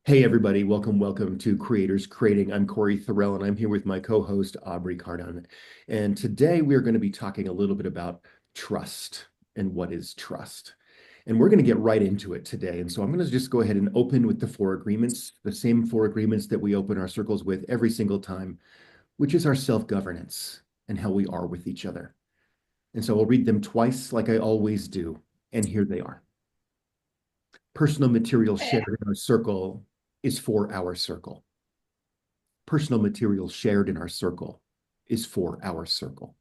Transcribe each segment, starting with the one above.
Hey everybody, welcome to Creators Creating. I'm Corey Thorell and I'm here with my co-host Aubrey Cardon. And today we are going to be talking a little bit about trust and what is trust. And we're going to get right into it today. And so I'm going to just go ahead and open with the four agreements, the same four agreements that we open our circles with every single time, which is our self-governance and how we are with each other. And so I'll read them twice like I always do. And here they are. Personal material shared in our circle is for our circle. Personal material shared in our circle is for our circle.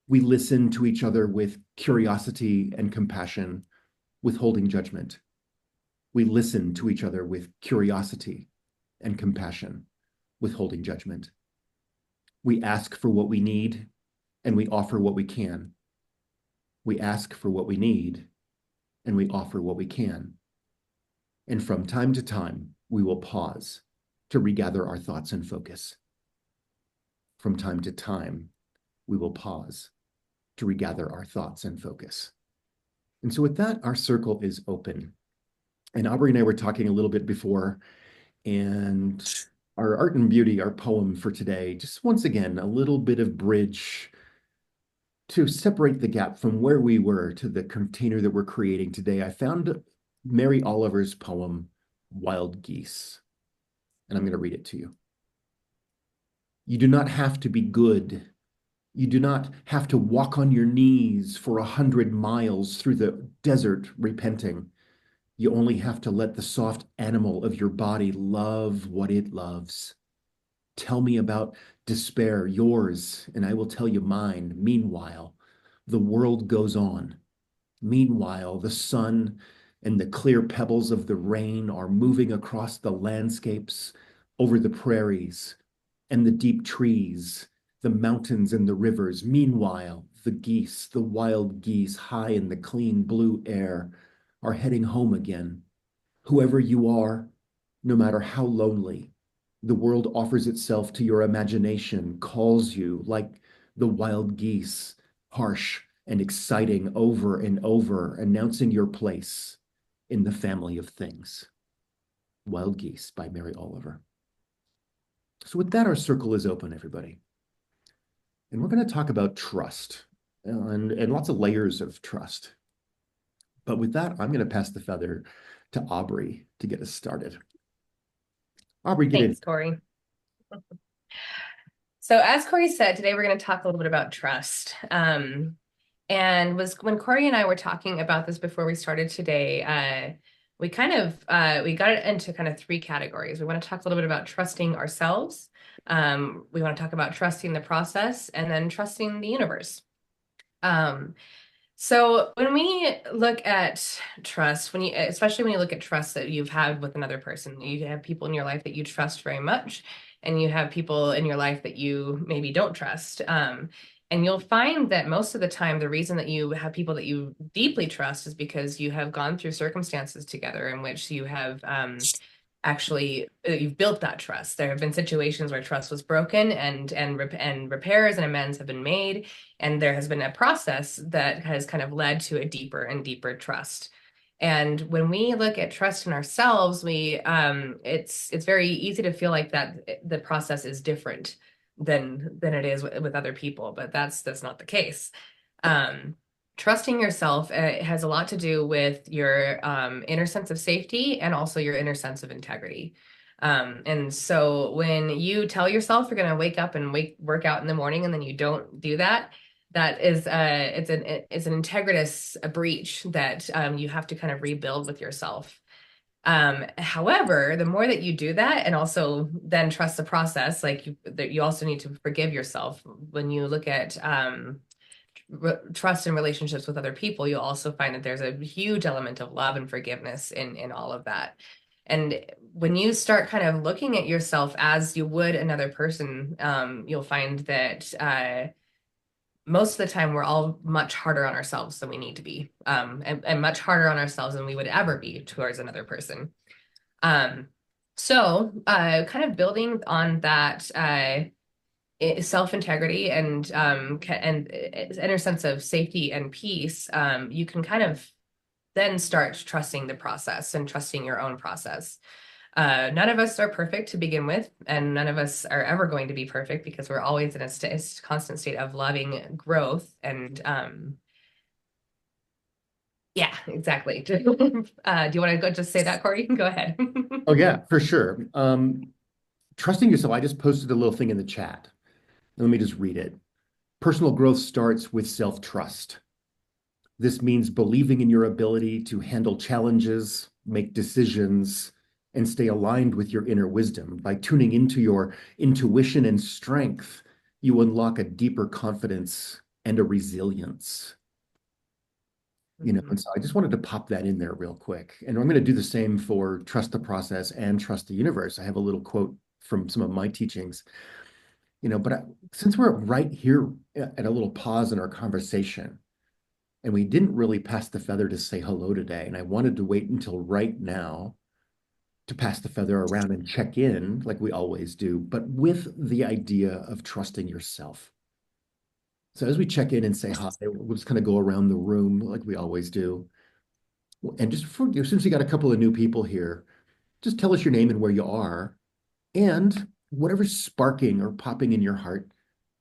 We listen to each other with curiosity and compassion, withholding judgment. We listen to each other with curiosity and compassion, withholding judgment. We ask for what we need and we offer what we can. We ask for what we need and we offer what we can. And from time to time, we will pause to regather our thoughts and focus. From time to time, we will pause to regather our thoughts and focus. And so with that, our circle is open. And Aubrey and I were talking a little bit before, and our art and beauty, our poem for today, just once again, a little bit of bridge to separate the gap from where we were to the container that we're creating today. I found Mary Oliver's poem, Wild Geese, and I'm going to read it to you. You do not have to be good. You do not have to walk on your knees for 100 miles through the desert repenting. You only have to let the soft animal of your body love what it loves. Tell me about despair, yours, and I will tell you mine. Meanwhile, the world goes on. Meanwhile, the sun and the clear pebbles of the rain are moving across the landscapes, over the prairies and the deep trees, the mountains and the rivers. Meanwhile, the geese, the wild geese, high in the clean blue air, are heading home again. Whoever you are, no matter how lonely, the world offers itself to your imagination, calls you like the wild geese, harsh and exciting over and over, announcing your place in the family of things. Wild Geese by Mary Oliver. So with that, our circle is open, everybody. And we're going to talk about trust and lots of layers of trust. But with that, I'm going to pass the feather to Aubrey to get us started. Aubrey, get in. Thanks, Corey. So as Corey said, today we're going to talk a little bit about trust. And was when Corey and I were talking about this before we started today, we got it into kind of three categories. We want to talk a little bit about trusting ourselves. We want to talk about trusting the process and then trusting the universe. So when we look at trust, especially when you look at trust that you've had with another person, you have people in your life that you trust very much, and you have people in your life that you maybe don't trust. And you'll find that most of the time, the reason that you have people that you deeply trust is because you have gone through circumstances together in which you have actually you've built that trust. There have been situations where trust was broken and repairs and amends have been made, and there has been a process that has kind of led to a deeper and deeper trust. And when we look at trust in ourselves, it's very easy to feel like that the process is different than it is with other people, but that's not the case. Um, Trusting yourself has a lot to do with your inner sense of safety and also your inner sense of integrity. And so when you tell yourself you're going to wake up and work out in the morning and then you don't do that, that is it's an integritus a breach that you have to kind of rebuild with yourself. However, the more that you do that and also then trust the process, like you also need to forgive yourself when you look at trust in relationships with other people. You'll also find that there's a huge element of love and forgiveness in all of that. And when you start kind of looking at yourself as you would another person, you'll find that most of the time we're all much harder on ourselves than we need to be, and much harder on ourselves than we would ever be towards another person. Um, kind of building on that self-integrity and inner sense of safety and peace, you can kind of then start trusting the process and trusting your own process. None of us are perfect to begin with, and none of us are ever going to be perfect because we're always in a constant state of loving growth. And yeah, exactly. Do you want to go just say that, Corey? Go ahead. Oh yeah, for sure. Trusting yourself. I just posted a little thing in the chat. Let me just read it. Personal growth starts with self-trust. This means believing in your ability to handle challenges, make decisions, and stay aligned with your inner wisdom. By tuning into your intuition and strength, you unlock a deeper confidence and a resilience. And Mhm. so I just wanted to pop that in there real quick. And I'm going to do the same for trust the process and trust the universe. I have a little quote from some of my teachings, but since we're right here at a little pause in our conversation, and we didn't really pass the feather to say hello today, and I wanted to wait until right now to pass the feather around and check in like we always do, but with the idea of trusting yourself. So as we check in and say hi, we'll just kind of go around the room like we always do. And just for you, since we got a couple of new people here, just tell us your name and where you are and whatever's sparking or popping in your heart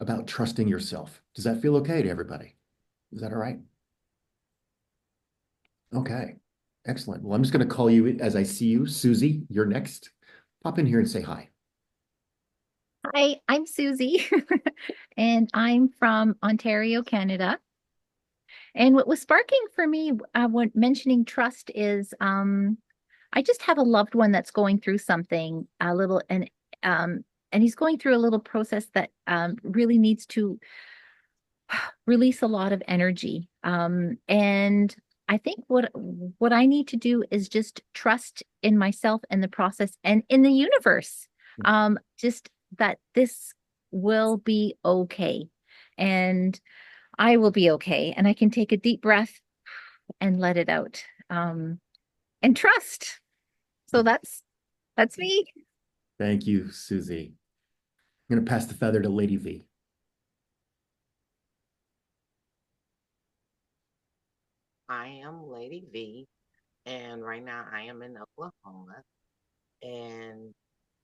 about trusting yourself. Does that feel okay to everybody? Is that all right? Okay. Excellent. Well, I'm just going to call you as I see you. Susie, you're next. Pop in here and say hi. Hi, I'm Susie, and I'm from Ontario, Canada. And what was sparking for me when mentioning trust is I just have a loved one that's going through something a little, and he's going through a little process that really needs to release a lot of energy. And I think what I need to do is just trust in myself and the process and in the universe. Just that this will be okay. And I will be okay. And I can take a deep breath and let it out. And trust. So that's me. Thank you, Susie. I'm going to pass the feather to Lady V. I am Lady V, and right now I am in Oklahoma. And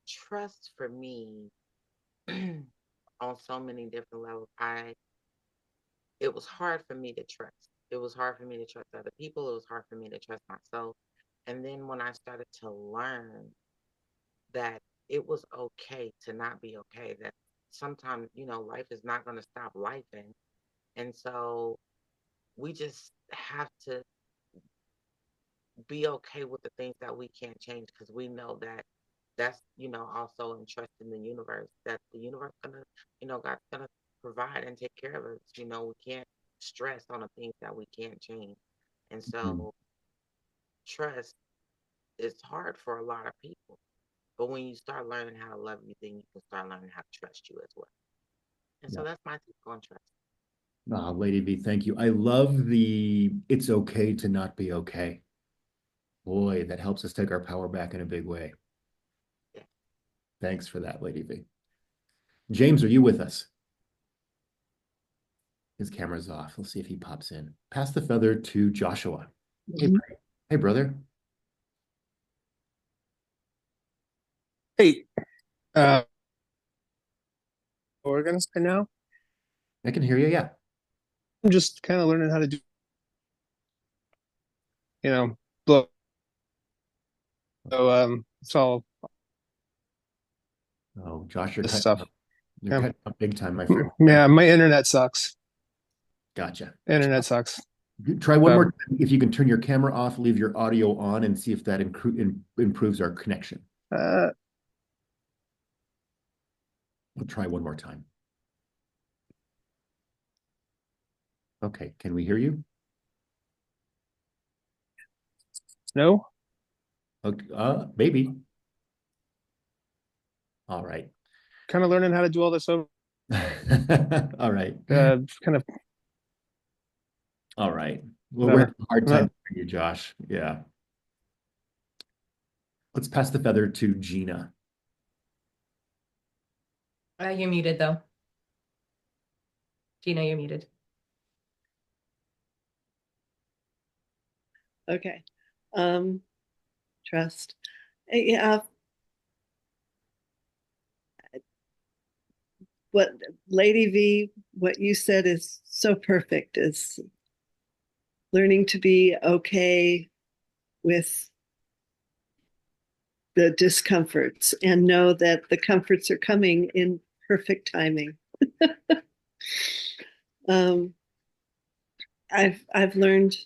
trust for me, on so many different levels, it was hard for me to trust. It was hard for me to trust other people. It was hard for me to trust myself. And then when I started to learn that it was okay to not be okay, that sometimes, life is not going to stop life. And so we just have to be okay with the things that we can't change because we know that that's also in trust in the universe that the universe gonna God's gonna provide and take care of us. We can't stress on the things that we can't change, and Mhm. so trust is hard for a lot of people, but when you start learning how to love you, then you can start learning how to trust you as well. And Yeah. so that's my take on trust. Lady V, thank you. I love the it's okay to not be okay. Boy, that helps us take our power back in a big way. Yeah. Thanks for that, Lady V. James, are you with us? His camera's off. Let's see if he pops in. Pass the feather to Joshua. Hey, Mhm. hey, brother. Hey, uh, organs right now. I can hear you. Yeah. I'm just kind of learning how to do, you know, blow. So, it's all Oh, Josh, you're this cutting stuff. up. You're Um, cutting up big time, my friend. yeah, my internet sucks. Gotcha. Internet sucks. Try one more So, time. If you can turn your camera off, leave your audio on, and see if that improves our connection. uh, We'll try one more time. Okay. Can we hear you? no, Okay. Maybe. All right. kind of learning how to do all this over. All right. Kind of All right. Well, we're whatever. having a hard time Uh, for you, Josh. Yeah. Let's pass the feather to Gina. You're muted though. Gina, you're muted. Okay. Um, trust. Yeah, what Lady V, what you said is so perfect, is learning to be okay with the discomforts and know that the comforts are coming in perfect timing. I've learned,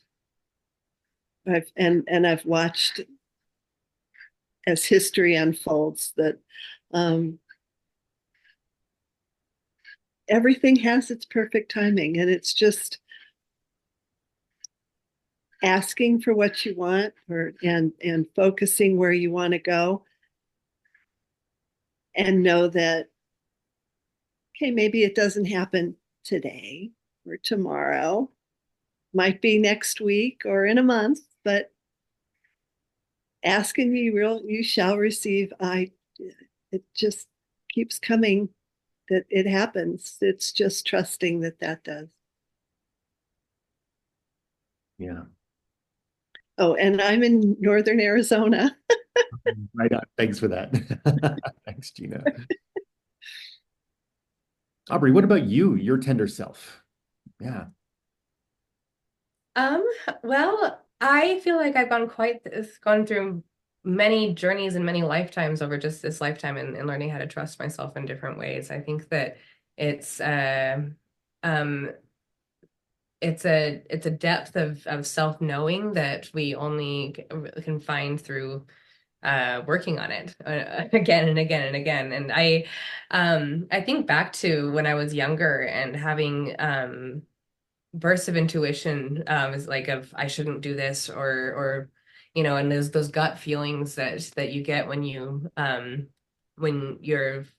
I've watched as history unfolds that everything has its perfect timing, and it's just asking for what you want, and focusing where you want to go, and know that, okay, maybe it doesn't happen today or tomorrow, might be next week or in a month, but ask and you shall receive. It just keeps coming, that it happens. It's just trusting that does. Yeah. Oh, and I'm in northern Arizona. Right on. Thanks for that. Thanks, Gina. Aubrey, what about you, your tender self? Yeah. Um, well, I feel like I've gone through many journeys and many lifetimes over just this lifetime and learning how to trust myself in different ways. I think that it's um it's a depth of self-knowing that we only can find through working on it again and again and again. And I think back to when I was younger and having bursts of intuition, is like of I shouldn't do this, or and those gut feelings that you get when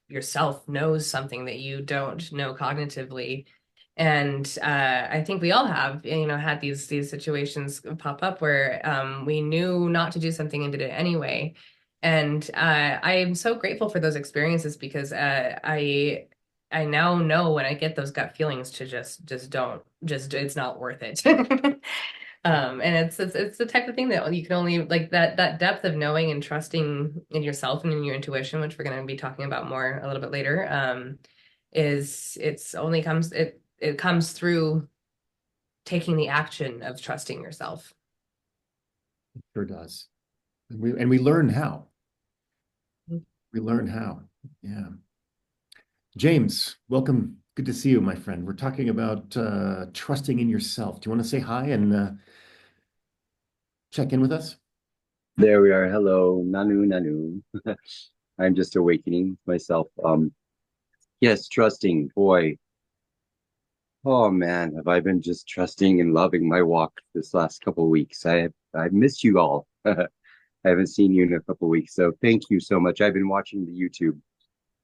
yourself knows something that you don't know cognitively. And I think we all have, had these situations pop up where we knew not to do something and did it anyway. And I am so grateful for those experiences because I now know when I get those gut feelings to just don't, just it's not worth it. And it's the type of thing that you can only, like, that depth of knowing and trusting in yourself and in your intuition, which we're going to be talking about more a little bit later. It comes through taking the action of trusting yourself. It sure does. And we learn how. We learn how. Yeah. James, welcome. Good to see you, my friend. We're talking about trusting in yourself. Do you want to say hi and check in with us? There we are. Hello, Nanu Nanu. I'm just awakening myself. Yes, trusting. Boy, oh man, have I been just trusting and loving my walk this last couple of weeks. I missed you all. I haven't seen you in a couple of weeks, so thank you so much. I've been watching the YouTube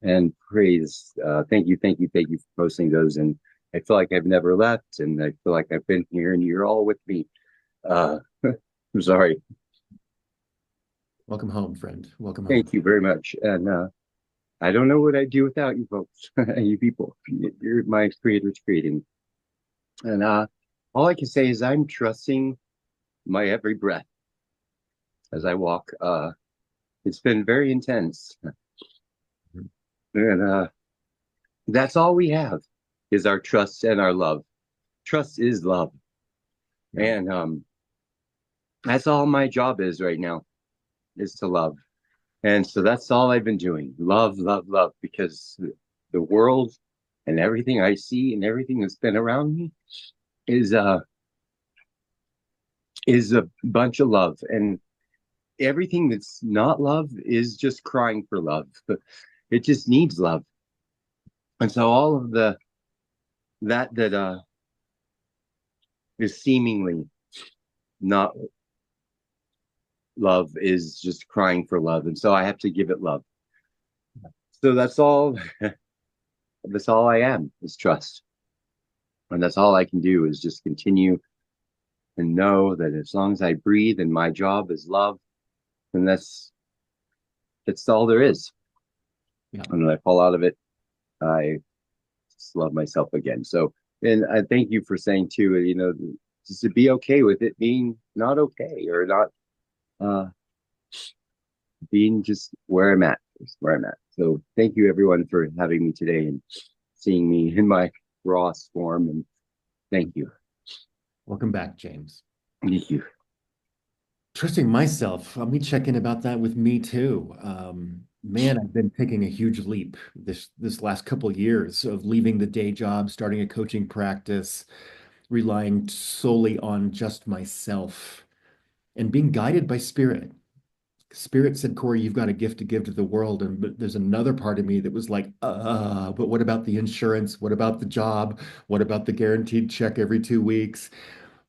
and praise. Thank you for posting those. And I feel like I've never left, and I feel like I've been here, and you're all with me. I'm sorry. Welcome home, friend. Welcome home. Thank you very much. And I don't know what I'd do without you folks, you people. You're my creators creating. And all I can say is I'm trusting my every breath as I walk. It's been very intense. And that's all we have is our trust and our love. Trust is love. And that's all my job is right now, is to love. And so that's all I've been doing. Love, love, love, because the world and everything I see and everything that's been around me is a bunch of love. And everything that's not love is just crying for love. It just needs love. And so all of that is seemingly not love is just crying for love. And so I have to give it love. So that's all I am, is trust. And that's all I can do, is just continue and know that as long as I breathe and my job is love, then that's all there is. Yeah. And when I fall out of it, I just love myself again. So, and I thank you for saying too, just to be okay with it being not okay, or not being just where I'm at. So thank you everyone for having me today. And seeing me in my rawest form. And thank you. Welcome back, James. Thank you. Trusting myself. Let me check in about that with me too. Man, I've been taking a huge leap this last couple of years of leaving the day job, starting a coaching practice, relying solely on just myself and being guided by spirit. Spirit said, Corey, you've got a gift to give to the world. And but there's another part of me that was like, but what about the insurance? What about the job? What about the guaranteed check every 2 weeks?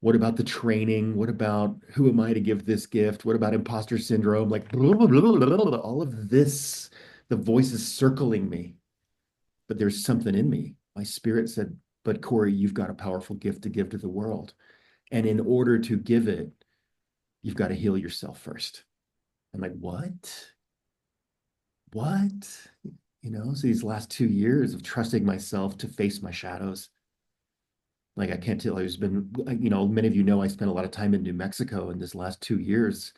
What about the training? What about who am I to give this gift? What about imposter syndrome? Like blah, blah, blah, blah, blah, blah, all of this, the voices circling me. But there's something in me. My spirit said, but Corey, you've got a powerful gift to give to the world. And in order to give it, you've got to heal yourself first. I'm like, what? What? So these last 2 years of trusting myself to face my shadows. Like I can't tell, I've been, many of you know I spent a lot of time in New Mexico in this last 2 years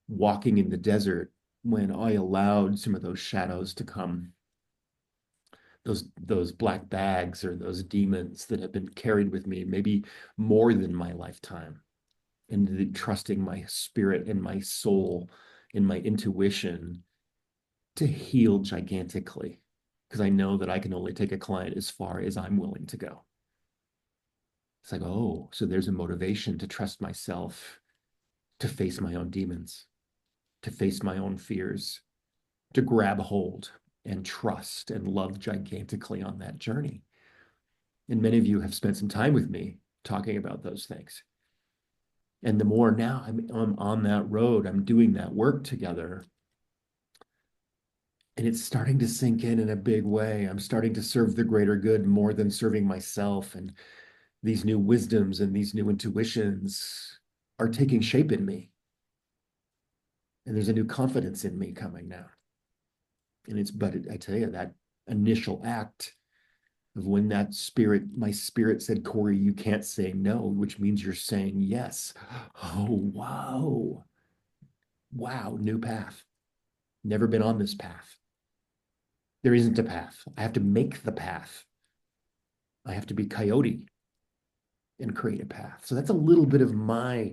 walking in the desert when I allowed some of those shadows to come, those black bags or those demons that have been carried with me, maybe more than my lifetime, and trusting my spirit and my soul and my intuition to heal gigantically. Because I know that I can only take a client as far as I'm willing to go. It's like, oh, so there's a motivation to trust myself, to face my own demons, to face my own fears, to grab hold and trust and love gigantically on that journey. And many of you have spent some time with me talking about those things. And the more now I'm on that road, I'm doing that work together. And it's starting to sink in a big way. I'm starting to serve the greater good more than serving myself. And these new wisdoms and these new intuitions are taking shape in me. And there's a new confidence in me coming now. And but I tell you, that initial act of when my spirit said, Corey, you can't say no, which means you're saying yes. Oh, wow. Wow, new path. Never been on this path. There isn't a path. I have to make the path. I have to be coyote and create a path. So that's a little bit of my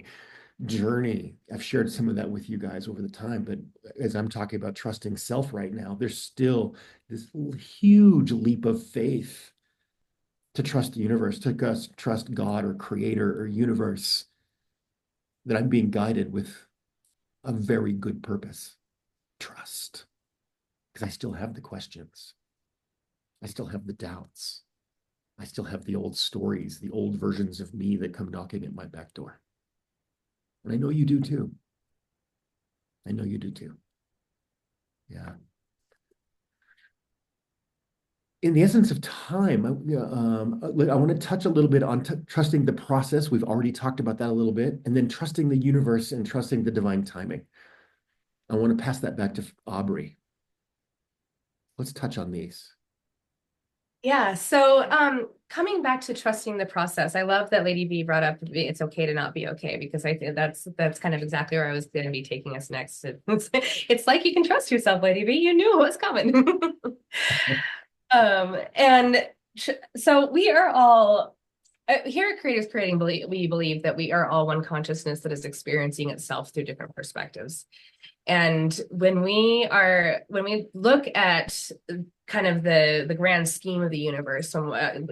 journey. I've shared some of that with you guys over the time, but as I'm talking about trusting self right now, there's still this huge leap of faith to trust the universe, to trust God or creator or universe, that I'm being guided with a very good purpose. Trust. Because I still have the questions. I still have the doubts. I still have the old stories, the old versions of me that come knocking at my back door. And I know you do too. I know you do too. Yeah. In the essence of time, I want to touch a little bit on trusting the process. We've already talked about that a little bit. And then trusting the universe and trusting the divine timing. I want to pass that back to Aubrey. Let's touch on these. Yeah. So coming back to trusting the process, I love that Lady V brought up it's okay to not be okay, because I think that's kind of exactly where I was going to be taking us next. It's like you can trust yourself, Lady V. You knew what was coming. And so we are all here at Creators Creating, we believe that we are all one consciousness that is experiencing itself through different perspectives. And when we look at kind of the grand scheme of the universe,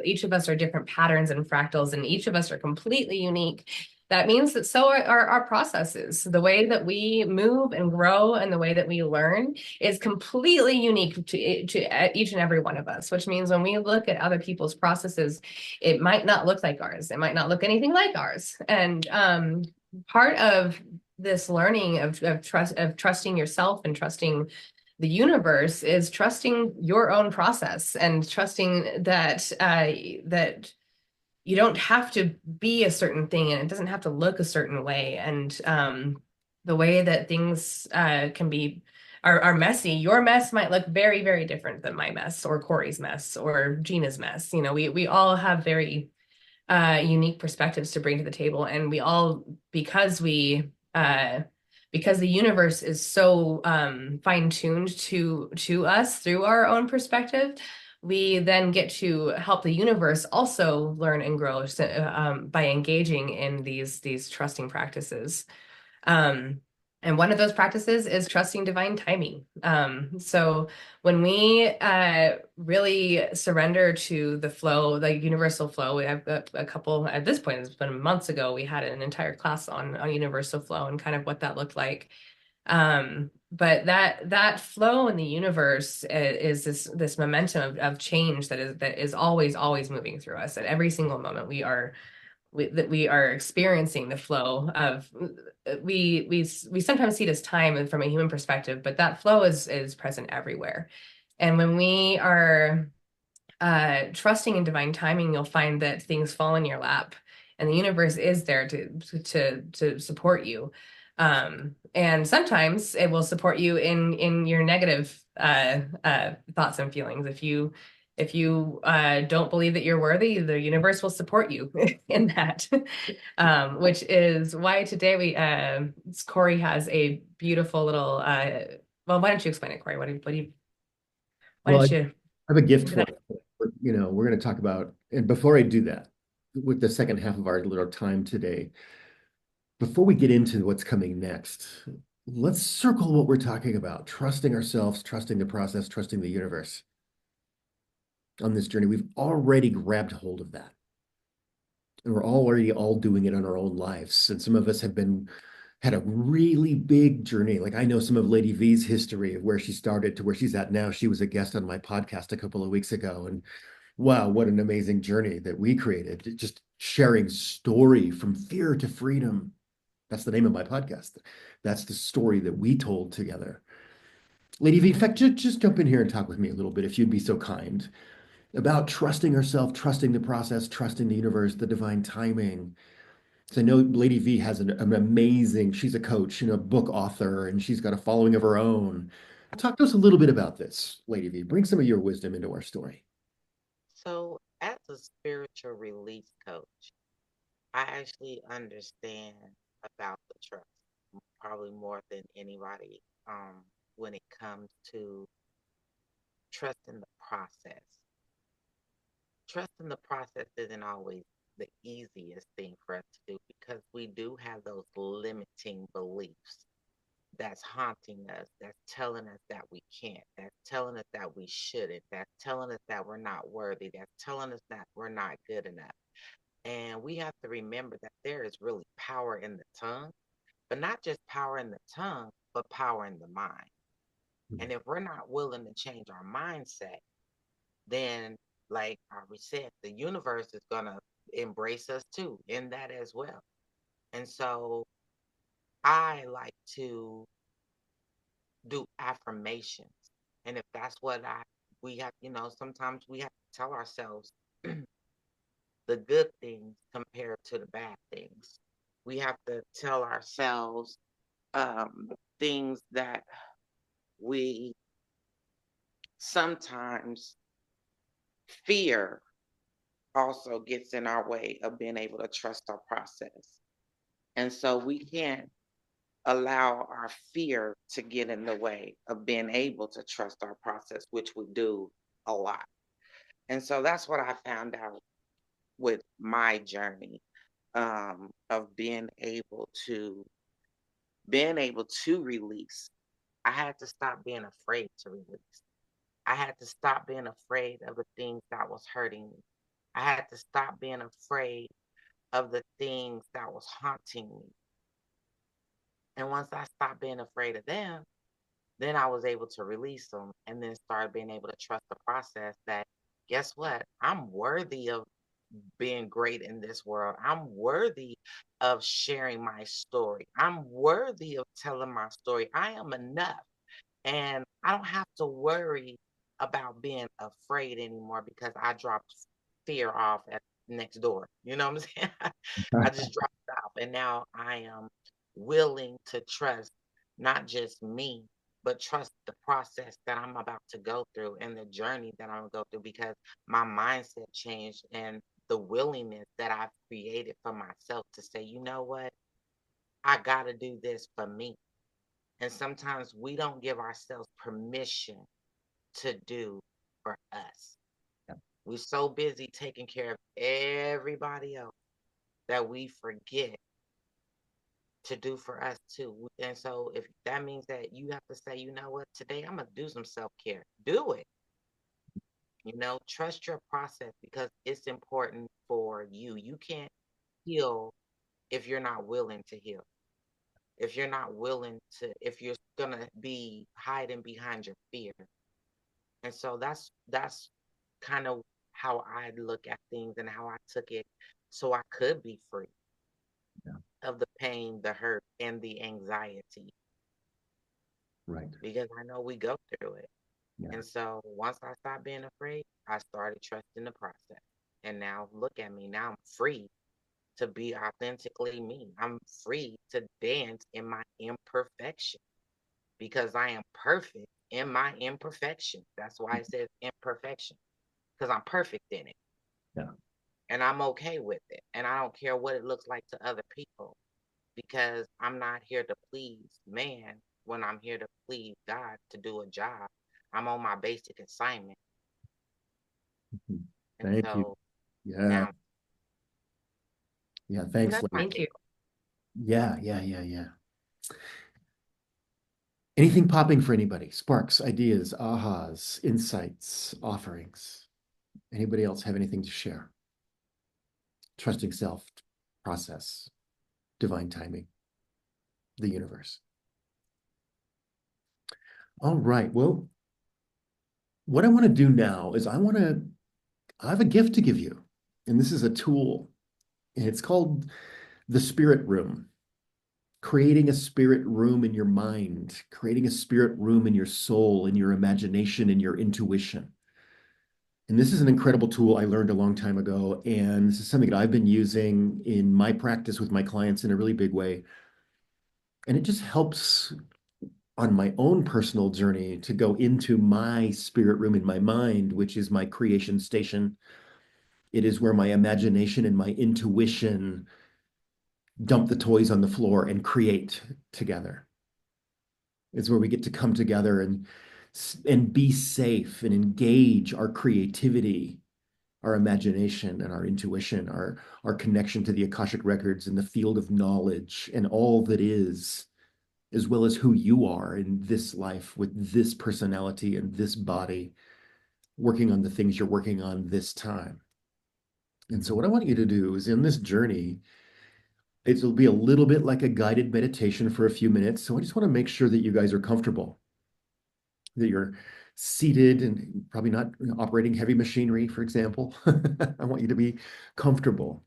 each of us are different patterns and fractals, and each of us are completely unique. That means that so are our processes. The way that we move and grow and the way that we learn is completely unique to each and every one of us, which means when we look at other people's processes, it might not look like ours. It might not look anything like ours. And part of this learning of trusting yourself and trusting the universe is trusting your own process and trusting that that you don't have to be a certain thing and it doesn't have to look a certain way. And the way that things can be are messy. Your mess might look very, very different than my mess or Corey's mess or Gina's mess. We all have very unique perspectives to bring to the table, and we all, because the universe is so fine-tuned to us through our own perspective, we then get to help the universe also learn and grow by engaging in these trusting practices. And one of those practices is trusting divine timing. So when we really surrender to the flow, the universal flow, we have a couple, at this point, it's been months ago, we had an entire class on universal flow and kind of what that looked like. But that flow in the universe is this momentum of change that is always moving through us. At every single moment, that we are experiencing the flow of we sometimes see it as time from a human perspective, but that flow is present everywhere. And when we are trusting in divine timing, you'll find that things fall in your lap, and the universe is there to support you. And sometimes it will support you in your negative thoughts and feelings. If you don't believe that you're worthy, the universe will support you in that. Which is why today Corey has a beautiful little. Well, why don't you explain it, Corey? Why Well, don't I you? have a gift for it. We're going to talk about, and before I do that, with the second half of our little time today, before we get into what's coming next, let's circle what we're talking about, trusting ourselves, trusting the process, trusting the universe on this journey. We've already grabbed hold of that. And we're already all doing it in our own lives. And some of us had a really big journey. Like I know some of Lady V's history of where she started to where she's at now. She was a guest on my podcast a couple of weeks ago. And wow, what an amazing journey that we created. Just sharing story from fear to freedom. That's the name of my podcast. That's the story that we told together. Lady V, in fact, just jump in here and talk with me a little bit, if you'd be so kind, about trusting herself, trusting the process, trusting the universe, the divine timing. So I know Lady V has an amazing, she's a coach and a book author, and she's got a following of her own. Talk to us a little bit about this, Lady V. Bring some of your wisdom into our story. So, as a spiritual release coach, I actually understand about the trust probably more than anybody when it comes to trusting the process. Trusting the process isn't always the easiest thing for us to do because we do have those limiting beliefs that's haunting us, that's telling us that we can't, that's telling us that we shouldn't, that's telling us that we're not worthy, that's telling us that we're not good enough. And we have to remember that there is really power in the tongue, but not just power in the tongue, but power in the mind. And if we're not willing to change our mindset, then, like we said, the universe is going to embrace us too in that as well. And so I like to do affirmations. And if that's what we have, sometimes we have to tell ourselves the good things compared to the bad things. We have to tell ourselves things that we sometimes fear also gets in our way of being able to trust our process. And so we can't allow our fear to get in the way of being able to trust our process, which we do a lot. And so that's what I found out with my journey of being able to release. I had to stop being afraid to release. I had to stop being afraid of the things that was hurting me. I had to stop being afraid of the things that was haunting me. And once I stopped being afraid of them, then I was able to release them and then start being able to trust the process that guess what? I'm worthy of being great in this world. I'm worthy of sharing my story. I'm worthy of telling my story. I am enough. And I don't have to worry about being afraid anymore because I dropped fear off at next door. You know what I'm saying? I just dropped it off. And now I am willing to trust not just me, but trust the process that I'm about to go through and the journey that I'm going to go through because my mindset changed and the willingness that I've created for myself to say, you know what? I got to do this for me. And sometimes we don't give ourselves permission to do for us. We're so busy taking care of everybody else that we forget to do for us too. And so if that means that you have to say, you know what, today I'm gonna do some self-care, do it. Trust your process because it's important for you. You can't heal if you're not willing to heal. If you're not willing to, if you're gonna be hiding behind your fear. And so that's kind of how I look at things and how I took it so I could be free Yeah. of the pain, the hurt, and the anxiety. Right. Because I know we go through it. Yeah. And so once I stopped being afraid, I started trusting the process. And now look at me. Now I'm free to be authentically me. I'm free to dance in my imperfection because I am perfect in my imperfection. That's why it says imperfection because I'm perfect in it. Yeah. And I'm okay with it. And I don't care what it looks like to other people because I'm not here to please man when I'm here to please God to do a job. I'm on my basic assignment. Mhm. And Thank you. so Yeah. now Yeah. Thanks, that's my Lynn. Thank you. take. Yeah. Yeah. Yeah. Yeah. Anything popping for anybody? Sparks, ideas, ahas, insights, offerings. Anybody else have anything to share? Trusting self, process, divine timing, the universe. All right. Well, what I want to do now is I have a gift to give you. And this is a tool. And it's called the spirit room. Creating a spirit room in your mind, creating a spirit room in your soul, in your imagination, in your intuition. And this is an incredible tool I learned a long time ago. And this is something that I've been using in my practice with my clients in a really big way. And it just helps on my own personal journey to go into my spirit room in my mind, which is my creation station. It is where my imagination and my intuition dump the toys on the floor and create together. It's where we get to come together and be safe and engage our creativity, our imagination and our intuition, our connection to the Akashic records and the field of knowledge and all that is, as well as who you are in this life with this personality and this body, working on the things you're working on this time. And so, what I want you to do is in this journey, it'll be a little bit like a guided meditation for a few minutes. So, I just want to make sure that you guys are comfortable, that you're seated and probably not operating heavy machinery, for example. I want you to be comfortable.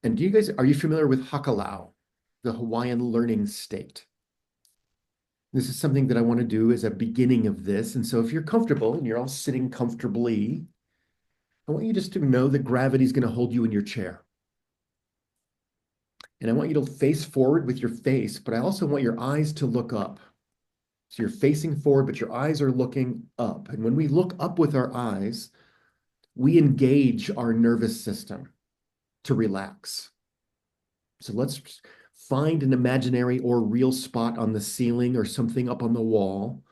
And are you familiar with Hakalau, the Hawaiian learning state? This is something that I want to do as a beginning of this. And so if you're comfortable and you're all sitting comfortably, I want you just to know that gravity is going to hold you in your chair. And I want you to face forward with your face, but I also want your eyes to look up. So you're facing forward, but your eyes are looking up. And when we look up with our eyes, we engage our nervous system to relax. So let's find an imaginary or real spot on the ceiling or something up on the wall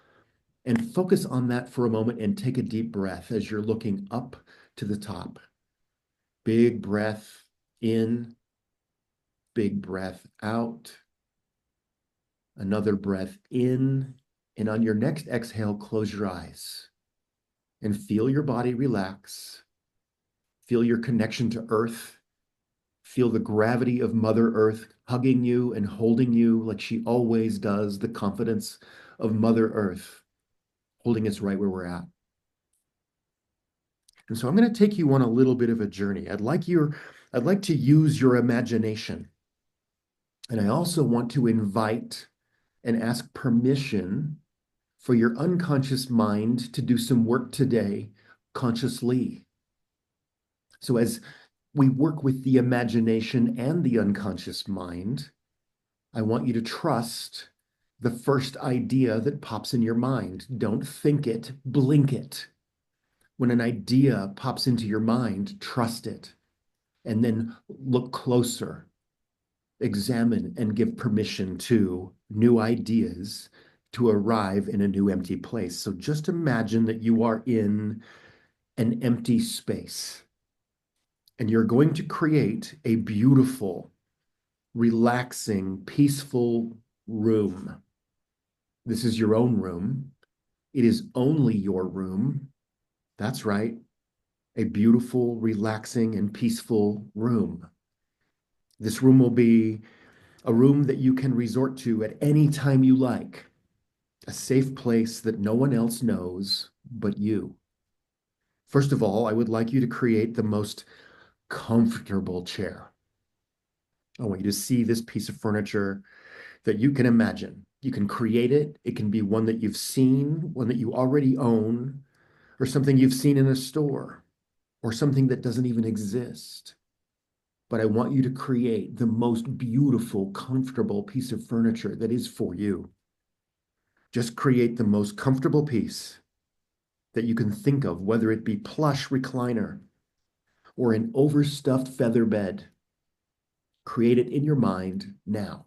and focus on that for a moment and take a deep breath as you're looking up to the top. Big breath in, big breath out, another breath in, and on your next exhale, close your eyes and feel your body relax. Feel your connection to Earth. Feel the gravity of Mother Earth hugging you and holding you like she always does, the confidence of Mother Earth holding us right where we're at. And so I'm going to take you on a little bit of a journey. I'd like to use your imagination. And I also want to invite and ask permission for your unconscious mind to do some work today consciously. So as we work with the imagination and the unconscious mind, I want you to trust the first idea that pops in your mind. Don't think it, blink it. When an idea pops into your mind, trust it, and then look closer, examine, and give permission to new ideas to arrive in a new empty place. So just imagine that you are in an empty space. And you're going to create a beautiful, relaxing, peaceful room. This is your own room. It is only your room. That's right. A beautiful, relaxing, and peaceful room. This room will be a room that you can resort to at any time you like, a safe place that no one else knows but you. First of all, I would like you to create the most comfortable chair. I want you to see this piece of furniture that you can imagine. You can create it. It can be one that you've seen, one that you already own, or something you've seen in a store, or something that doesn't even exist. But I want you to create the most beautiful, comfortable piece of furniture that is for you. Just create the most comfortable piece that you can think of, whether it be plush recliner or an overstuffed feather bed. Create it in your mind now.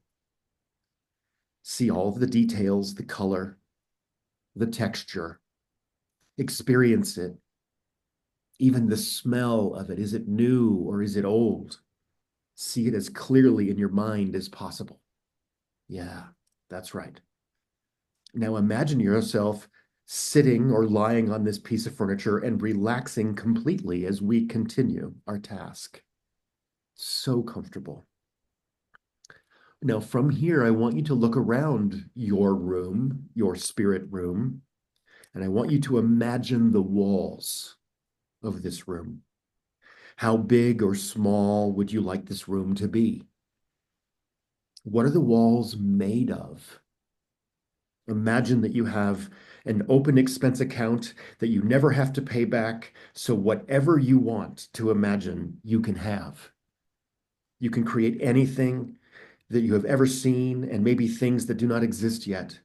See all of the details, the color, the texture. Experience it. Even the smell of it. Is it new or is it old? See it as clearly in your mind as possible. Yeah, that's right. Now imagine yourself sitting or lying on this piece of furniture and relaxing completely as we continue our task. So comfortable. Now, from here, I want you to look around your room, your spirit room, and I want you to imagine the walls of this room. How big or small would you like this room to be? What are the walls made of? Imagine that you have an open expense account that you never have to pay back, so whatever you want to imagine, you can have. You can create anything that you have ever seen and maybe things that do not exist yet.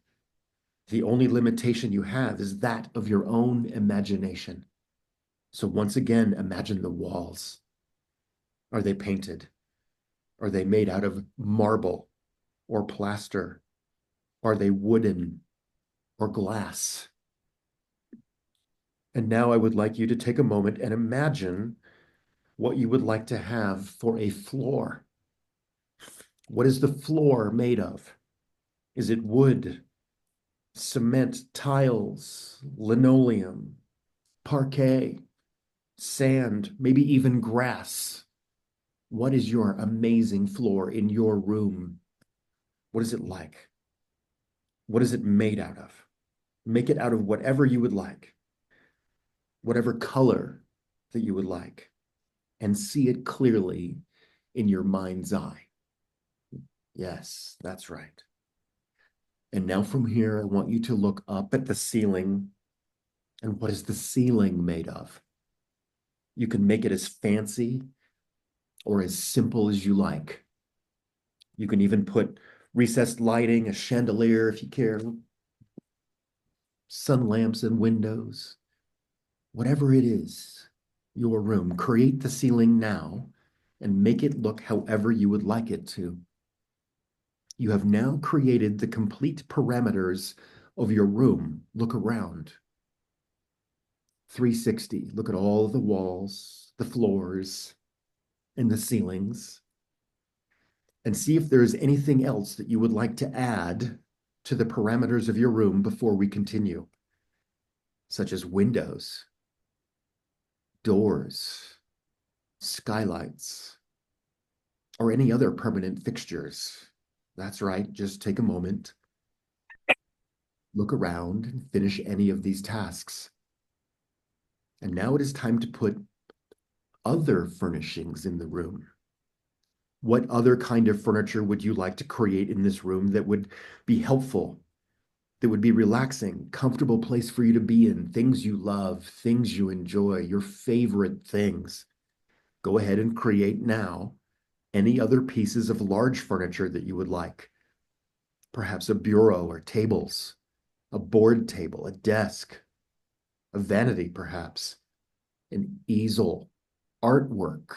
The only limitation you have is that of your own imagination. So once again, imagine the walls. Are they painted? Are they made out of marble or plaster? Are they wooden or glass? And now I would like you to take a moment and imagine what you would like to have for a floor. What is the floor made of? Is it wood, cement, tiles, linoleum, parquet, sand, maybe even grass? What is your amazing floor in your room? What is it like? What is it made out of? Make it out of whatever you would like, whatever color that you would like, and see it clearly in your mind's eye. Yes, that's right. And now from here, I want you to look up at the ceiling. And what is the ceiling made of? You can make it as fancy or as simple as you like. You can even put recessed lighting, a chandelier if you care, sun lamps and windows, whatever it is, your room. Create the ceiling now and make it look however you would like it to. You have now created the complete parameters of your room. Look around. 360. Look at all of the walls, the floors, and the ceilings, and see if there's anything else that you would like to add to the parameters of your room before we continue, such as windows, doors, skylights, or any other permanent fixtures. That's right, just take a moment, look around, and finish any of these tasks. And now it is time to put other furnishings in the room. What other kind of furniture would you like to create in this room that would be helpful, that would be relaxing, comfortable place for you to be in, things you love, things you enjoy, your favorite things? Go ahead and create now any other pieces of large furniture that you would like. Perhaps a bureau or tables, a board table, a desk, a vanity perhaps, an easel, artwork.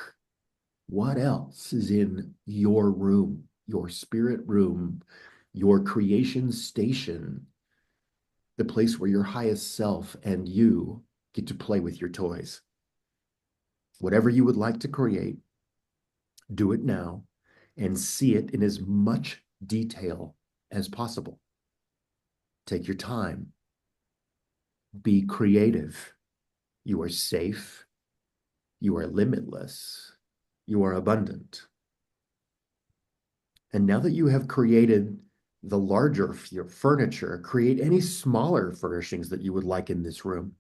What else is in your room, your spirit room, your creation station, the place where your highest self and you get to play with your toys? Whatever you would like to create, do it now and see it in as much detail as possible. Take your time. Be creative. You are safe. You are limitless. You are abundant. And now that you have created the larger furniture, create any smaller furnishings that you would like in this room.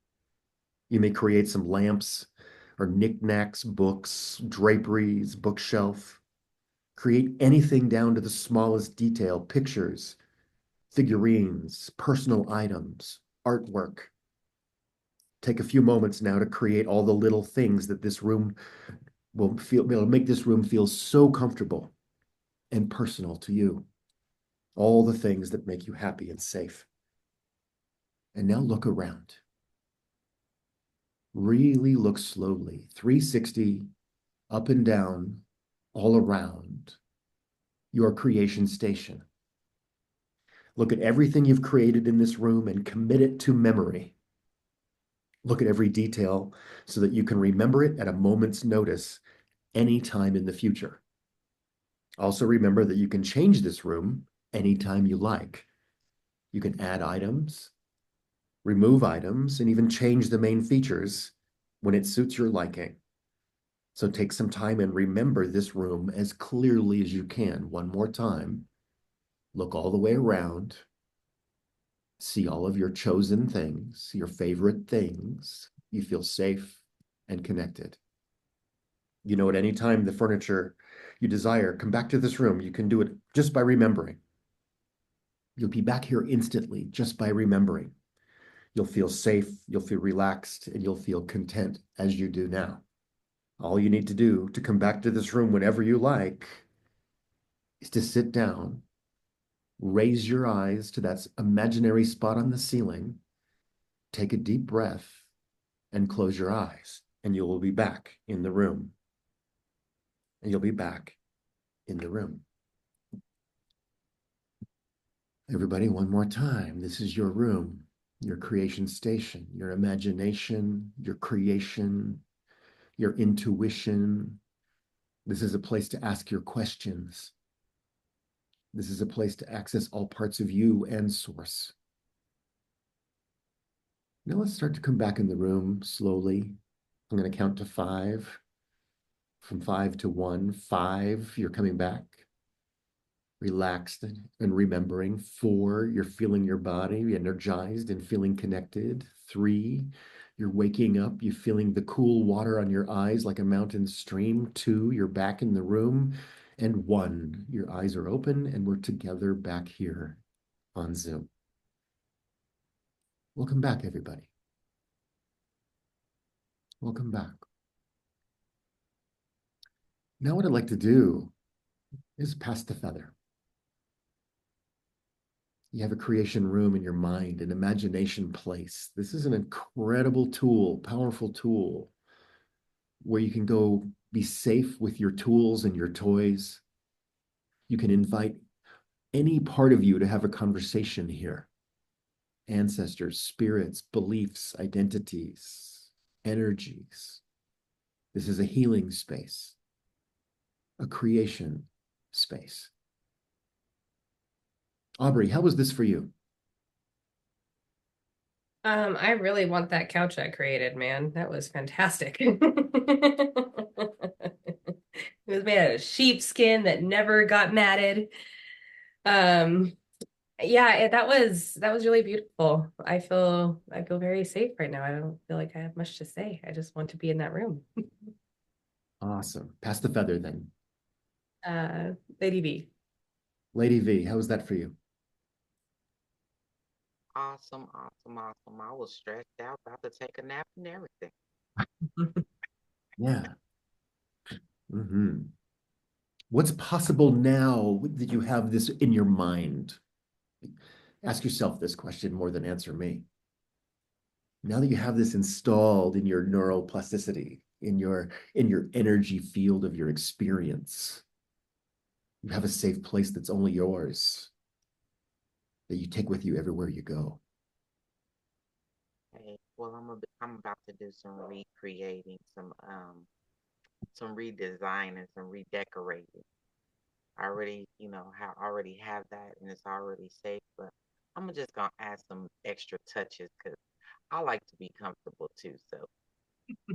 You may create some lamps or knickknacks, books, draperies, bookshelf. Create anything down to the smallest detail, pictures, figurines, personal items, artwork. Take a few moments now to create all the little things that this room will make this room feel so comfortable and personal to you. All the things that make you happy and safe. And now look around. Really look slowly, 360, up and down, all around your creation station. Look at everything you've created in this room and commit it to memory. Look at every detail so that you can remember it at a moment's notice anytime in the future. Also remember that you can change this room anytime you like. You can add items, remove items, and even change the main features when it suits your liking. So take some time and remember this room as clearly as you can. One more time. Look all the way around. See all of your chosen things, your favorite things. You feel safe and connected. You know, at any time the furniture you desire, come back to this room. You can do it just by remembering. You'll be back here instantly just by remembering. You'll feel safe, you'll feel relaxed, and you'll feel content as you do now. All you need to do to come back to this room whenever you like is to sit down, raise your eyes to that imaginary spot on the ceiling, take a deep breath, and close your eyes, and you will be back in the room. And you'll be back in the room. Everybody, one more time. This is your room, your creation station, your imagination, your creation, your intuition. This is a place to ask your questions. This is a place to access all parts of you and source. Now let's start to come back in the room slowly. I'm going to count to 5. From 5 to 1. 5, you're coming back, relaxed and remembering. 4, you're feeling your body energized and feeling connected. 3, you're waking up, you're feeling the cool water on your eyes like a mountain stream. 2, you're back in the room. And 1, your eyes are open and we're together back here on Zoom. Welcome back, everybody. Welcome back. Now what I'd like to do is pass the feather. You have a creation room in your mind, an imagination place. This is an incredible tool, powerful tool, where you can go be safe with your tools and your toys. You can invite any part of you to have a conversation here. Ancestors, spirits, beliefs, identities, energies. This is a healing space, a creation space. Aubrey, how was this for you? I really want that couch I created, man. That was fantastic. It was made out of sheepskin that never got matted. Um, yeah, that was really beautiful. I feel very safe right now. I don't feel like I have much to say. I just want to be in that room. Awesome. Pass the feather then. Lady V. Lady V, how was that for you? Awesome, awesome, awesome. I was stretched out, about to take a nap and everything. Yeah. Mm-hmm. What's possible now that you have this in your mind? Ask yourself this question more than answer me. Now that you have this installed in your neuroplasticity, in your energy field of your experience, you have a safe place that's only yours, that you take with you everywhere you go. Hey, well, I'm about to do some recreating, some some redesign and some redecorating. I already, already have that and it's already safe, but just gonna add some extra touches because I like to be comfortable too. So,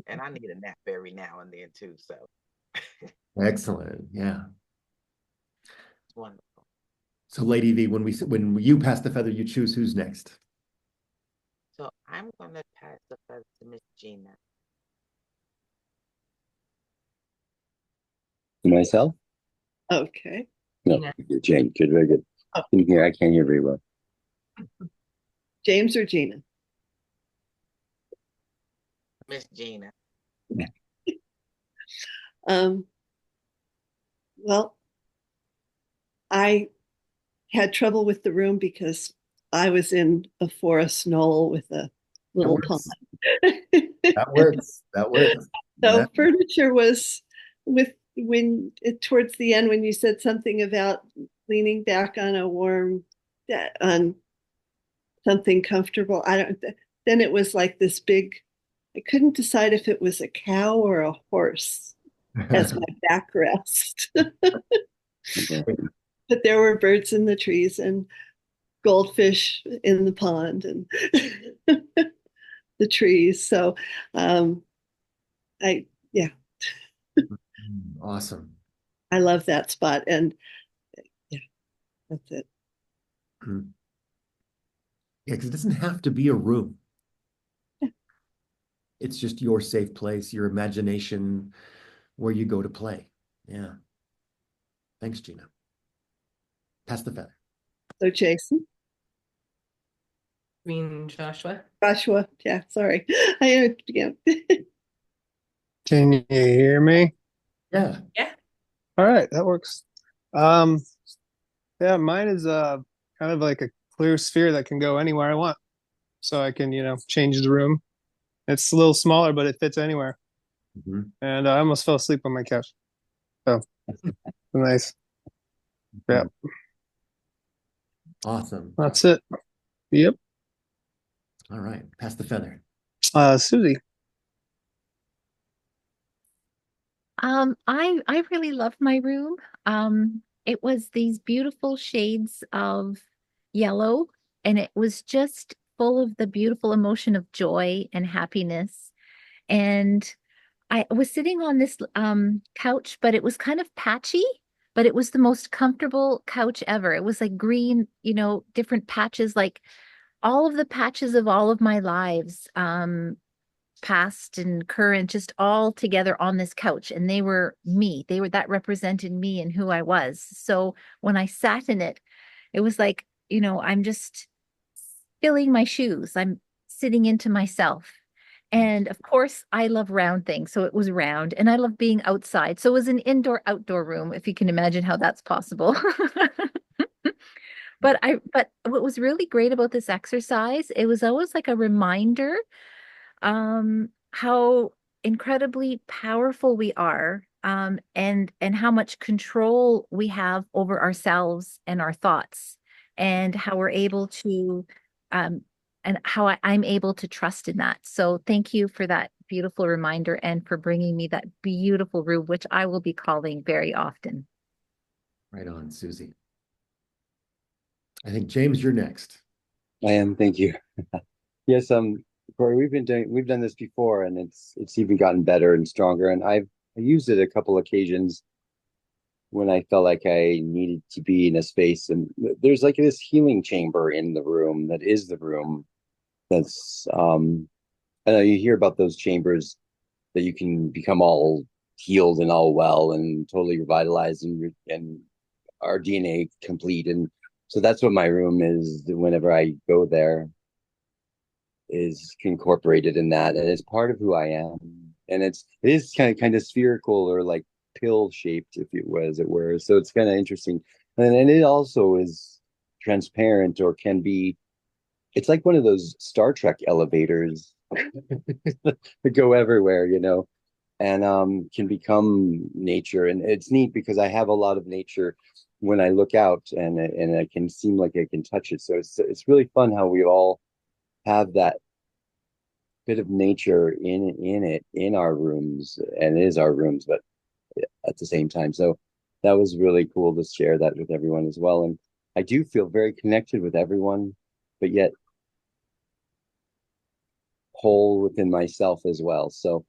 and I need a nap every now and then too. So, it's Excellent. Yeah. wonderful. So, Lady V, when you pass the feather, you choose who's next. So, I'm gonna pass the feather to Miss Gina. Myself? Okay. No, Gina. Jane. Good, very good. Oh, I can't hear very well. James or Gina? Miss Gina. Um, well, I had trouble with the room because I was in a forest knoll with a That little pond. works. That works. That works. So That, furniture was with towards the end when you said something about leaning back on a warm on something comfortable. I don't. Then it was like this big. I couldn't decide if it was a cow or a horse as my backrest. But there were birds in the trees and goldfish in the pond and the trees. So um, I yeah, Awesome. I love that spot. And yeah, that's it. Mm. Yeah, because it doesn't have to be a room. It's just your safe place, your imagination, where you go to play. Yeah. Thanks, Gina. Pass the feather. So Jason, Joshua. Joshua, yeah, sorry. I yeah. Can you hear me? Yeah. Yeah. All right, that works. Um, yeah, mine is kind of like a clear sphere that can go anywhere I want. So I can, change the room. It's a little smaller, but it fits anywhere. Mhm. And I almost fell asleep on my couch. So nice. Yeah, Awesome. that's it. Yep. All right. Pass the feather. Susie. I really loved my room. It was these beautiful shades of yellow, and it was just full of the beautiful emotion of joy and happiness. And I was sitting on this couch, but it was kind of patchy, but it was the most comfortable couch ever. It was like green, different patches, like all of the patches of all of my lives. Past and current, just all together on this couch. And they were me. That represented me and who I was. So when I sat in it, it was like, I'm just filling my shoes. I'm sitting into myself. And of course, I love round things. So it was round and I love being outside. So it was an indoor outdoor room, if you can imagine how that's possible. But what was really great about this exercise, it was always like a reminder how incredibly powerful we are, and how much control we have over ourselves and our thoughts, and how we're able to um and how I'm able to trust in that. So thank you for that beautiful reminder and for bringing me that beautiful room, which I will be calling very often. Right on, Susie. I think, James, you're next. I am. Thank you. Yes, Corey, we've done this before, and it's even gotten better and stronger. And I used it a couple occasions when I felt like I needed to be in a space, and there's like this healing chamber in the room that is the room. That's I know you hear about those chambers that you can become all healed and all well and totally revitalized and our DNA complete. And so that's what my room is. Whenever I go there, is incorporated in that, and it's part of who I am. And it is kind of spherical or like pill shaped, if it was it were. So it's kind of interesting, and it also is transparent or can be. It's like one of those Star Trek elevators that go everywhere, and can become nature. And it's neat because I have a lot of nature when I look out, and it can seem like I can touch it. So it's really fun how we all have that bit of nature in our rooms, and it is our rooms, but at the same time. So that was really cool to share that with everyone as well. And I do feel very connected with everyone, but yet whole within myself as well. So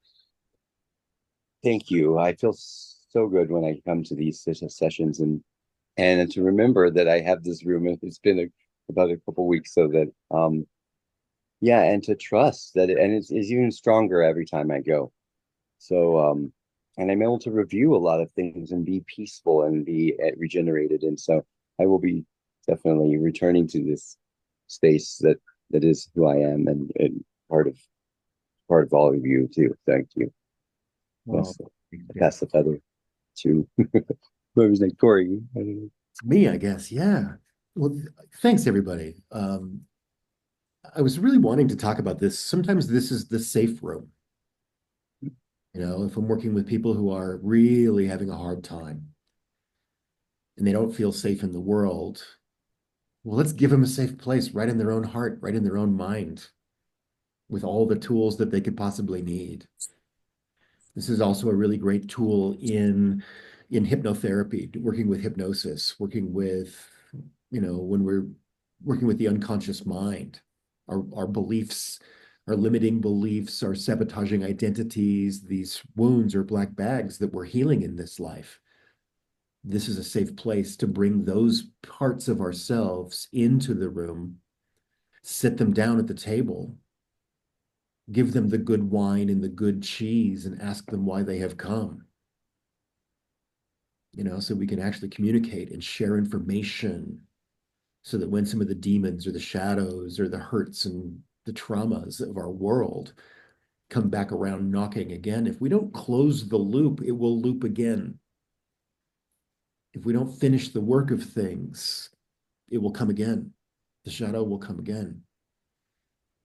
thank you. I feel so good when I come to these sessions, and to remember that I have this room, and it's been about a couple weeks, so that yeah, and to trust that and it's even stronger every time I go. So and I'm able to review a lot of things and be peaceful and be regenerated. And so I will be definitely returning to this space that is who I am, and part of all of you too. Thank you. Well, Yes, I pass the feather to whoever's next, Corey. I don't know. it's me, I guess. Yeah. Well, thanks everybody. I was really wanting to talk about this. Sometimes this is the safe room. If I'm working with people who are really having a hard time and they don't feel safe in the world, well, let's give them a safe place right in their own heart, right in their own mind, with all the tools that they could possibly need. This is also a really great tool in hypnotherapy, working with hypnosis, working with, when we're working with the unconscious mind, our beliefs, our limiting beliefs, our sabotaging identities, these wounds or black bags that we're healing in this life. This is a safe place to bring those parts of ourselves into the room, sit them down at the table, give them the good wine and the good cheese, and ask them why they have come. So we can actually communicate and share information so that when some of the demons or the shadows or the hurts and the traumas of our world come back around knocking again, if we don't close the loop, it will loop again. If we don't finish the work of things, it will come again. The shadow will come again.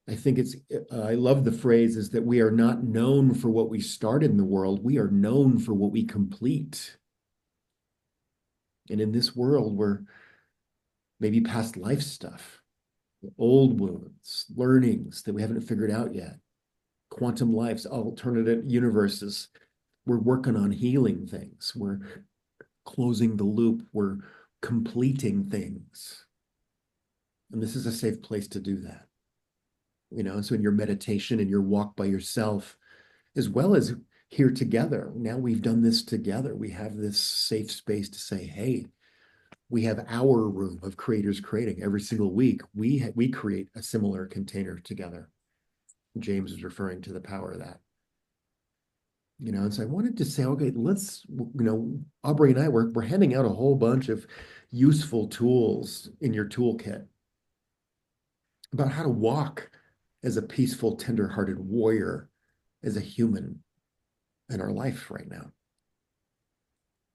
I love the phrase is that we are not known for what we start in the world. We are known for what we complete. And in this world, we're maybe past life stuff, old wounds, learnings that we haven't figured out yet, quantum lives, alternative universes. We're working on healing things. We're closing the loop. We're completing things. And this is a safe place to do that. So in your meditation and your walk by yourself, as well as here together, now we've done this together. We have this safe space to say, hey, we have our room of creators creating every single week. We create a similar container together. James is referring to the power of that. And so I wanted to say, okay, Aubrey and I, we're handing out a whole bunch of useful tools in your toolkit about how to walk as a peaceful, tender-hearted warrior, as a human in our life right now.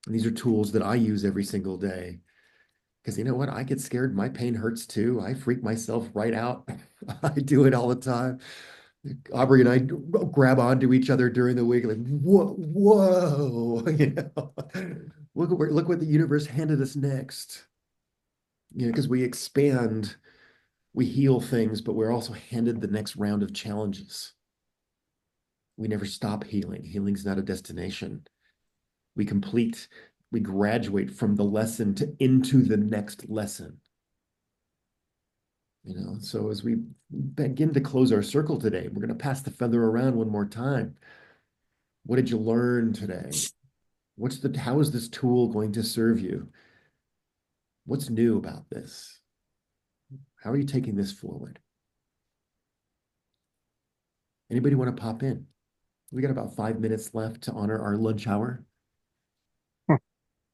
And these are tools that I use every single day. Because you know what? I get scared. My pain hurts too. I freak myself right out. I do it all the time. Aubrey and I grab onto each other during the week, like, whoa, whoa, look what the universe handed us next. Because we expand, we heal things, but we're also handed the next round of challenges. We never stop healing. Healing's not a destination. We complete, we graduate from the lesson into the next lesson. So as we begin to close our circle today, we're going to pass the feather around one more time. What did you learn today? How is this tool going to serve you? What's new about this? How are you taking this forward? Anybody want to pop in? We got about 5 minutes left to honor our lunch hour.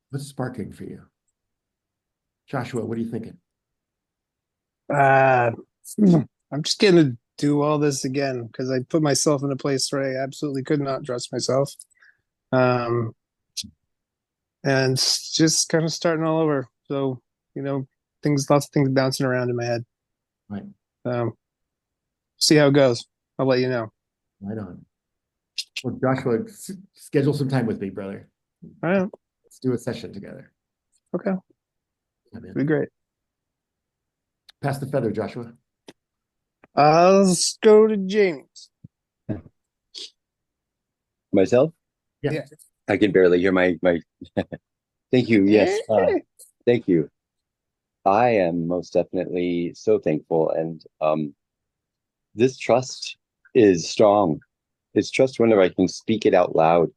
What's sparking for you? Joshua, what are you thinking? Uh, I'm just gonna do all this again because I put myself in a place where I absolutely could not trust myself. Um, and just kind of starting all over. So, lots of things bouncing around in my head. Right. Um, see how it goes. I'll let you know. Right on. Well, Joshua, schedule some time with me, brother. All right. Let's do a session together. Okay. Yeah, man. Be great. Pass the feather, Joshua. Let's go to James. Myself? Yeah. Yeah. I can barely hear my thank you. Yes. Thank you. I am most definitely so thankful, and this trust is strong. It's trust whenever I can speak it out loud,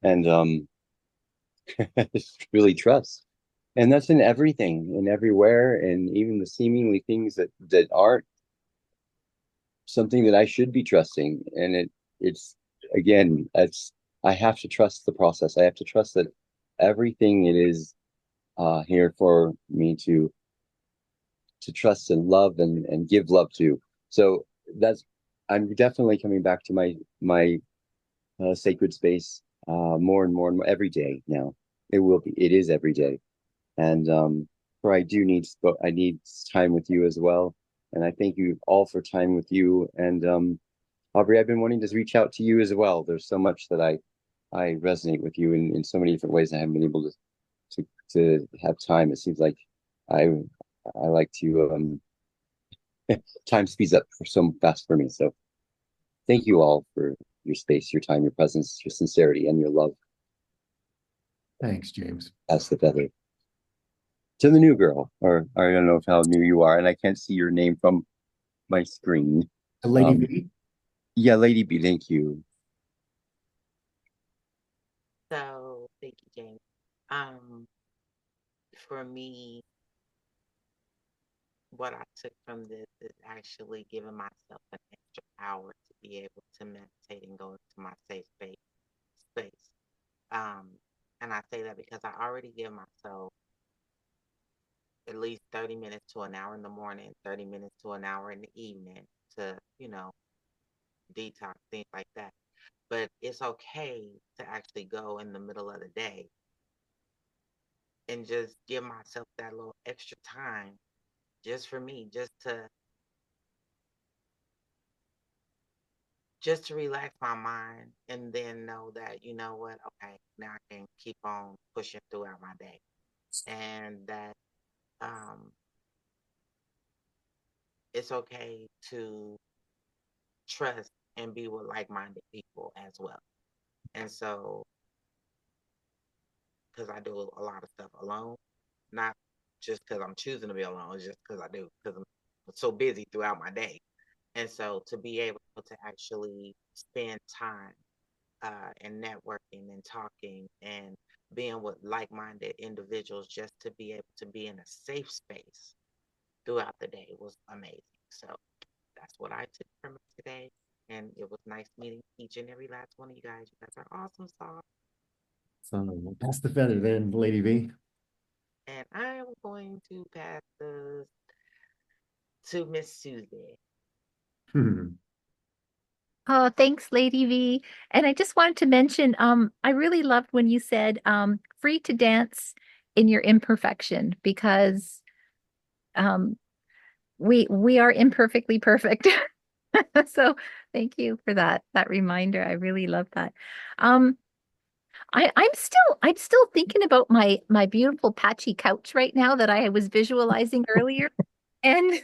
and just really trust. And that's in everything and everywhere, and even the seemingly things that aren't something that I should be trusting. And it's again, it's I have to trust the process. I have to trust that everything it is here for me to trust and love and give love to. So that's I'm definitely coming back to my sacred space more and more every day now. It is every day, and for I need time with you as well. And I thank you all for time with you. And Aubrey, I've been wanting to reach out to you as well. There's so much that I resonate with you in so many different ways. I haven't been able to have time. It seems like I I like to time speeds up for so fast for me. So thank you all for your space, your time, your presence, your sincerity, and your love. Thanks, James. Pass the feather to the new girl, or I don't know how new you are, and I can't see your name from my screen. Lady V. Yeah, Lady B, thank you. So thank you, James. Um, for me, what I took from this is actually giving myself an extra hour to be able to meditate and go into my safe space. Um, and I say that because I already give myself at least 30 minutes to an hour in the morning, 30 minutes to an hour in the evening to, detox, things like that. But it's okay to actually go in the middle of the day and just give myself that little extra time just for me, just to relax my mind and then know that, you know what, okay, now I can keep on pushing throughout my day. And that um it's okay to trust and be with like-minded people as well. And so, because I do a lot of stuff alone, not just because I'm choosing to be alone, it's just because I do, because I'm so busy throughout my day. And so, to be able to actually spend time and networking and talking and being with like-minded individuals just to be able to be in a safe space throughout the day was amazing. So that's what I took from it today. And it was nice meeting each and every last one of you guys. You guys are awesome sauce. So we'll pass the feather then, Lady V. And I am going to pass this to Miss Susie. Oh, thanks, Lady V. And I just wanted to mention, I really loved when you said, free to dance in your imperfection, because um, we are imperfectly perfect. So thank you for that reminder. I really love that. Um, I'm still thinking about my beautiful patchy couch right now that I was visualizing earlier. And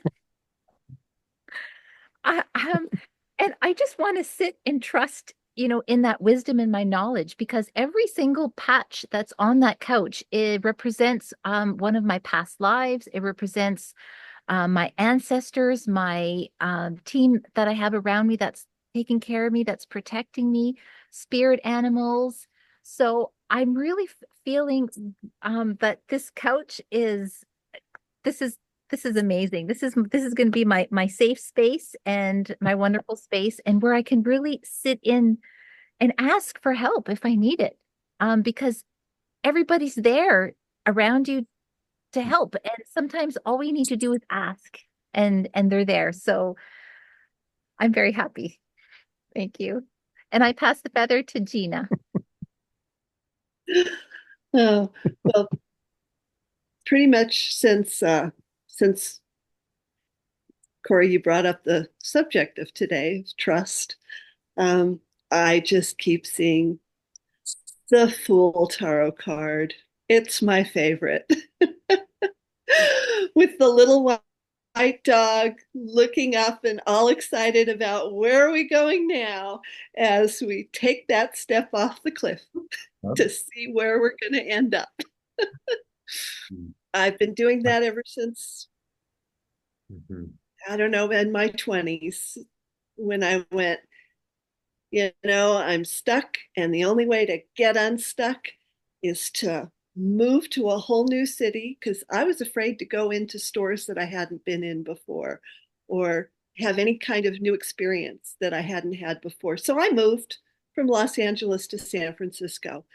I and I just want to sit and trust, in that wisdom and my knowledge, because every single patch that's on that couch, it represents one of my past lives. It represents my ancestors, my team that I have around me that's taking care of me, that's protecting me, spirit animals. So I'm really feeling that this couch is this is this is amazing. This is going to be my safe space and my wonderful space, and where I can really sit in and ask for help if I need it. Because everybody's there around you to help, and sometimes all we need to do is ask, and they're there. So I'm very happy. Thank you. And I pass the feather to Gina. Oh, well, pretty much since Corey, you brought up the subject of today, trust. Um, I just keep seeing the Fool Tarot card. It's my favorite. With the little white dog looking up and all excited about where are we going now as we take that step off the cliff to see where we're going to end up. I've been doing that ever since, I don't know, in my 20s when I went, I'm stuck, and the only way to get unstuck is to move to a whole new city because I was afraid to go into stores that I hadn't been in before or have any kind of new experience that I hadn't had before. So I moved from Los Angeles to San Francisco.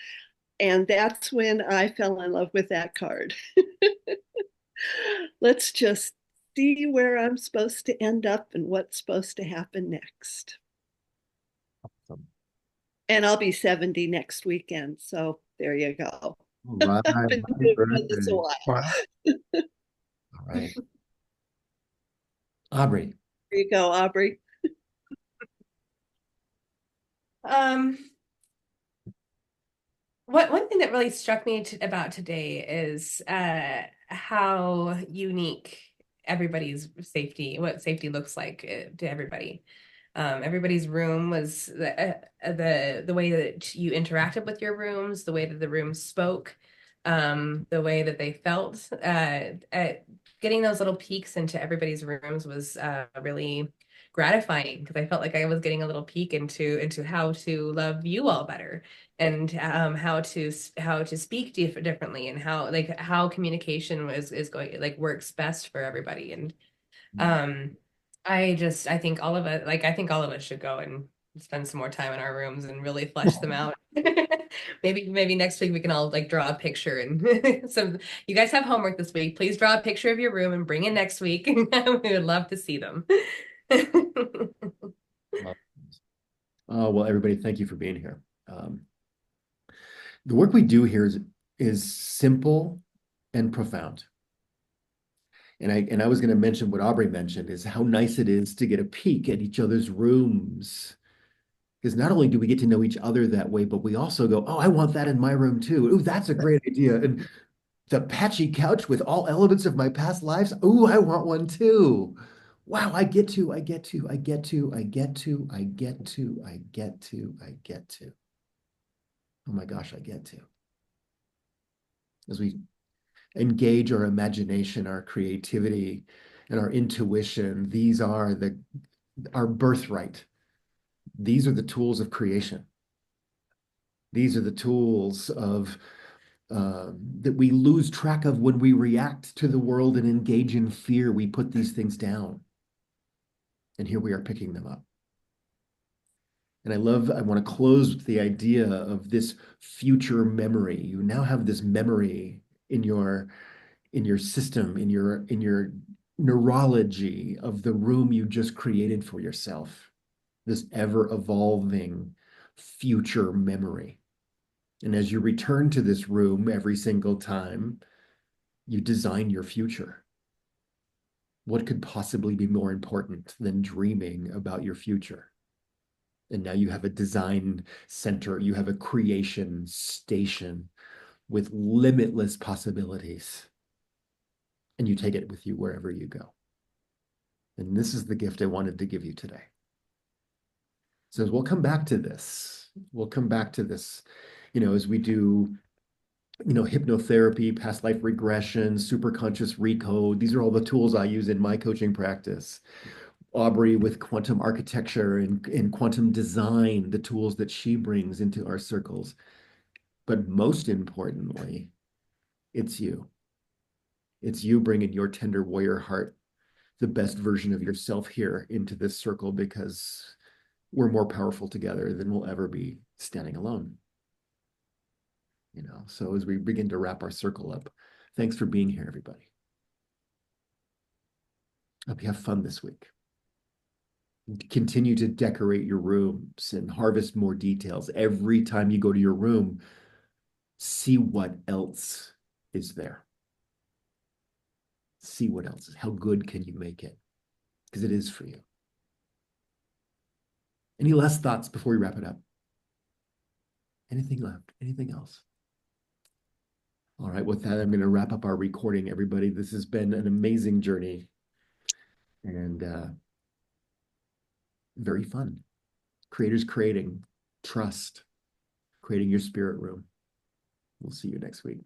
And that's when I fell in love with that card. Let's just see where I'm supposed to end up and what's supposed to happen next. Awesome. And I'll be 70 next weekend. So there you go. Right. I've been doing this a while. Wow. All right. Aubrey. There you go, Aubrey. One thing that really struck me about today is how unique everybody's what safety looks like to everybody. Everybody's room was the way that you interacted with your rooms, the way that the rooms spoke, the way that they felt. Getting those little peeks into everybody's rooms was really gratifying because I felt like I was getting a little peek into how to love you all better and how to speak differently and how communication is going works best for everybody and I think all of us should go and spend some more time in our rooms and really flesh them out. Maybe next week we can all draw a picture and you guys have homework this week. Please draw a picture of your room and bring it next week. We would love to see them. Well, everybody, thank you for being here. The work we do here is simple and profound. And I was going to mention what Aubrey mentioned is how nice it is to get a peek at each other's rooms. Because not only do we get to know each other that way, but we also go, oh, I want that in my room too. Oh, that's a great idea. And the patchy couch with all elements of my past lives. Oh, I want one too. Wow, I get to. Oh my gosh, I get to. As we engage our imagination, our creativity, and our intuition, these are our birthright. These are the tools of creation. These are the tools of that we lose track of when we react to the world and engage in fear. We put these things down. And here we are picking them up. And I want to close with the idea of this future memory. You now have this memory in your system, in your neurology of the room you just created for yourself, this ever evolving future memory. And as you return to this room every single time, you design your future. What could possibly be more important than dreaming about your future? And now you have a design center, you have a creation station with limitless possibilities. And you take it with you wherever you go. And this is the gift I wanted to give you today. So we'll come back to this. We'll come back to this, as we do, hypnotherapy, past life regression, superconscious recode. These are all the tools I use in my coaching practice. Aubrey with quantum architecture and quantum design, the tools that she brings into our circles. But most importantly, it's you. It's you bringing your tender warrior heart, the best version of yourself here into this circle because we're more powerful together than we'll ever be standing alone. So as we begin to wrap our circle up, thanks for being here, everybody. Hope you have fun this week. Continue to decorate your rooms and harvest more details. Every time you go to your room, see what else is there. See what else is. How good can you make it? Because it is for you. Any last thoughts before we wrap it up? Anything left? Anything else? All right, with that, I'm going to wrap up our recording, everybody. This has been an amazing journey. and very fun. Creators creating, trust, creating your spirit room. We'll see you next week.